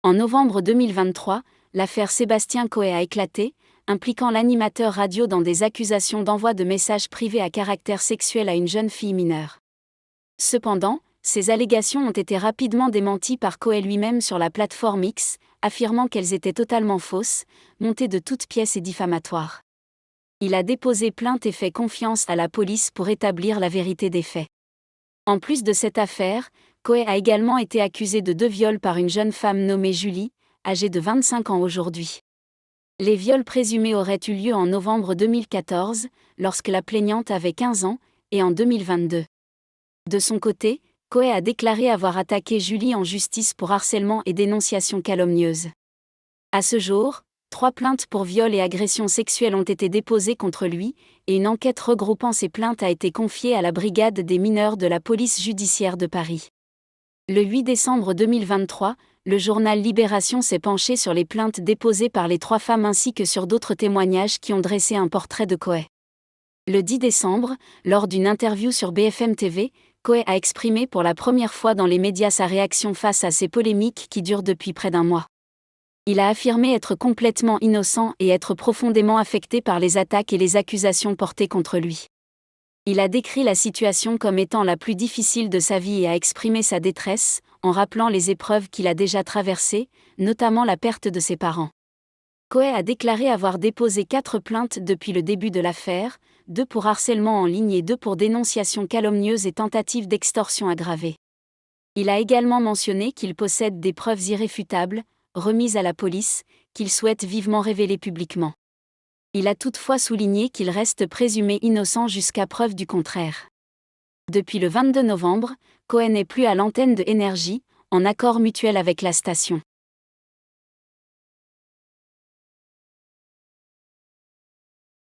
En novembre 2023, l'affaire Sébastien Coé a éclaté, impliquant l'animateur radio dans des accusations d'envoi de messages privés à caractère sexuel à une jeune fille mineure. Cependant, ces allégations ont été rapidement démenties par Coé lui-même sur la plateforme X, affirmant qu'elles étaient totalement fausses, montées de toutes pièces et diffamatoires. Il a déposé plainte et fait confiance à la police pour établir la vérité des faits. En plus de cette affaire, Coé a également été accusé de 2 viols par une jeune femme nommée Julie, âgée de 25 ans aujourd'hui. Les viols présumés auraient eu lieu en novembre 2014, lorsque la plaignante avait 15 ans, et en 2022. De son côté, Coé a déclaré avoir attaqué Julie en justice pour harcèlement et dénonciation calomnieuse. À ce jour, 3 plaintes pour viol et agression sexuelle ont été déposées contre lui, et une enquête regroupant ces plaintes a été confiée à la brigade des mineurs de la police judiciaire de Paris. Le 8 décembre 2023, le journal Libération s'est penché sur les plaintes déposées par les 3 femmes ainsi que sur d'autres témoignages qui ont dressé un portrait de Coé. Le 10 décembre, lors d'une interview sur BFM TV, Coé a exprimé pour la première fois dans les médias sa réaction face à ces polémiques qui durent depuis près d'1 mois. Il a affirmé être complètement innocent et être profondément affecté par les attaques et les accusations portées contre lui. Il a décrit la situation comme étant la plus difficile de sa vie et a exprimé sa détresse, en rappelant les épreuves qu'il a déjà traversées, notamment la perte de ses parents. Coé a déclaré avoir déposé 4 plaintes depuis le début de l'affaire, 2 pour harcèlement en ligne et 2 pour dénonciation calomnieuse et tentative d'extorsion aggravée. Il a également mentionné qu'il possède des preuves irréfutables, remises à la police, qu'il souhaite vivement révéler publiquement. Il a toutefois souligné qu'il reste présumé innocent jusqu'à preuve du contraire. Depuis le 22 novembre, Coé n'est plus à l'antenne de Énergie, en accord mutuel avec la station.